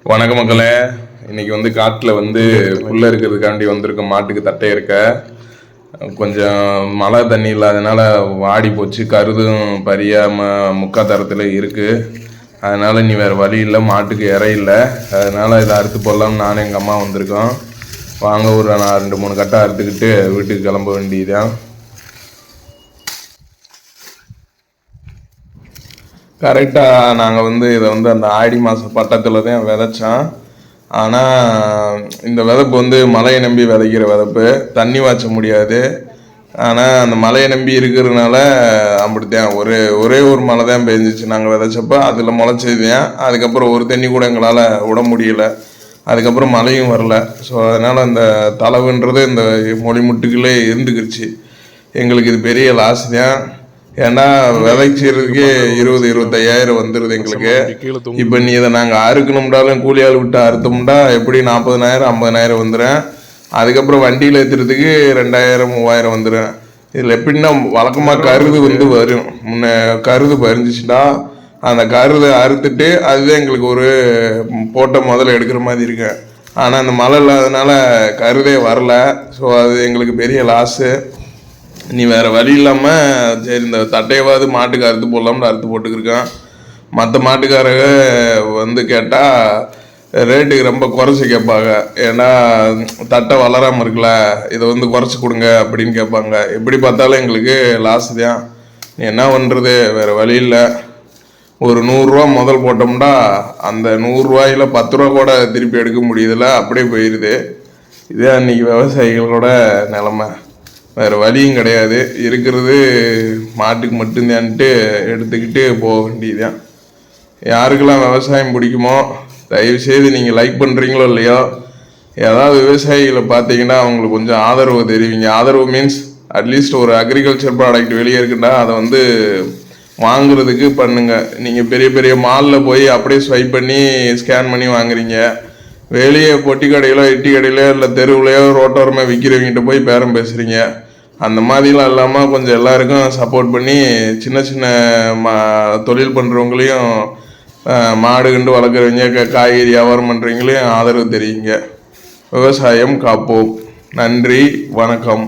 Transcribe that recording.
வணக்க மக்களே, இன்னைக்கு காட்டில் புல்ல இருக்கிறதுக்காண்டி வந்திருக்க மாட்டுக்கு தட்டை இருக்க கொஞ்சம் மழை தண்ணி இல்லாதனால வாடி போச்சு. கருதும் பறியாமல் முக்கா தரத்தில் இருக்குது. அதனால் நீ வேறு வழி இல்லை, மாட்டுக்கு இறை இல்லை. அதனால் இதை அறுத்து போடலாம்னு நானும் எங்கள் அம்மா வந்திருக்கோம். வாங்க, ஒரு 2-3 கட்டை அறுத்துக்கிட்டு வீட்டுக்கு கிளம்ப வேண்டியதுதான். கரெக்டாக நாங்கள் இதை அந்த ஆடி மாதம் பட்டத்தில் தான் விதைச்சோம். ஆனால் இந்த விதைப்பு மழையை நம்பி விதைக்கிற விதைப்பு, தண்ணி வாய்ச்ச முடியாது. ஆனால் அந்த மழையை நம்பி இருக்கிறதுனால அப்படித்தான் ஒரே ஒரு மழை தான் பெஞ்சிச்சு. நாங்கள் விதைச்சப்போ அதில் முளைச்சது தான். அதுக்கப்புறம் ஒரு தண்ணி கூட எங்களால் விட முடியலை. அதுக்கப்புறம் மழையும் வரல. ஸோ அதனால் அந்த தளவுன்றது இந்த மொழி முட்டுக்குள்ளே இருந்துக்கிடுச்சு. எங்களுக்கு இது பெரிய லாஸ் தான். ஏன்னா விதைக்கிறதுக்கே 20-25 வந்துடுது எங்களுக்கு. இப்போ நீ இதை நாங்கள் அறுக்கணும்டாலும் கூலியால் விட்டு அறுத்தோம்டா எப்படி 40,000-50,000 வந்துடும். அதுக்கப்புறம் வண்டியில் ஏற்றுறதுக்கு 2,000-3,000 வந்துடும். இதில் எப்படின்னா வழக்கமாக கருது வரும். முன்ன கருது பறிஞ்சிச்சுட்டா அந்த கருதை அறுத்துட்டு அதுதான் எங்களுக்கு ஒரு போட்ட முதல்ல எடுக்கிற மாதிரி இருக்கு. ஆனால் அந்த மழை இல்லாதனால கருதே வரல. ஸோ அது எங்களுக்கு பெரிய லாஸு. நீ வேறு வழி இல்லாமல் சரி இந்த தட்டையவாது மாட்டுக்கு அறுத்து போடலாம்னு அறுத்து போட்டுக்கிருக்கான். மற்ற மாட்டுக்காரங்க கேட்டால் ரேட்டுக்கு ரொம்ப குறைச்சி கேட்பாங்க. ஏன்னா தட்டை வளராமல் இருக்குல்ல, இதை குறைச்சி கொடுங்க அப்படின்னு கேட்பாங்க. எப்படி பார்த்தாலும் எங்களுக்கு லாஸ் தான். நீ என்ன பண்ணுறது, வேறு வழி இல்லை. ஒரு 100 ரூபா முதல் போட்டோம்னா அந்த 100 ரூபாயில் 10 ரூபா கூட திருப்பி எடுக்க முடியுதில்ல, அப்படியே போயிடுது. இதே அன்றைக்கி விவசாயிகளோட நிலமை. வேறு வழியும் கிடையாது. இருக்கிறது மாட்டுக்கு மட்டும்தான்ட்டு எடுத்துக்கிட்டு போக வேண்டியதுதான். யாருக்கெல்லாம் விவசாயம் பிடிக்குமோ தயவுசெய்து நீங்கள் லைக் பண்ணுறீங்களோ இல்லையோ, ஏதாவது விவசாயிகளை பார்த்தீங்கன்னா அவங்களுக்கு கொஞ்சம் ஆதரவு தெரிவிங்க. ஆதரவு மீன்ஸ் அட்லீஸ்ட் ஒரு அக்ரிகல்ச்சர் ப்ராடக்ட் வெளியே இருக்குன்னா அதை வாங்குறதுக்கு பண்ணுங்க. நீங்கள் பெரிய பெரிய மாலில் போய் அப்படியே ஸ்வைப் பண்ணி ஸ்கேன் பண்ணி வாங்குறீங்க. வெளியே பொட்டி கடையிலோ இட்டி கடையிலோ இல்லை தெருவுலையோ ரோட்டோரமாக விற்கிறவங்கிட்ட போய் பேரம் பேசுகிறீங்க. அந்த மாதிரிலாம் இல்லாமல் கொஞ்சம் எல்லாருக்கும் சப்போர்ட் பண்ணி சின்ன சின்ன தொழில் பண்ணுறவங்களையும் மாடு கண்டு வளர்க்குறவங்க காய்கறி வியாபாரம் பண்ணுறவங்களையும் ஆதரவு தெரியுங்க. விவசாயம் காப்போம். நன்றி, வணக்கம்.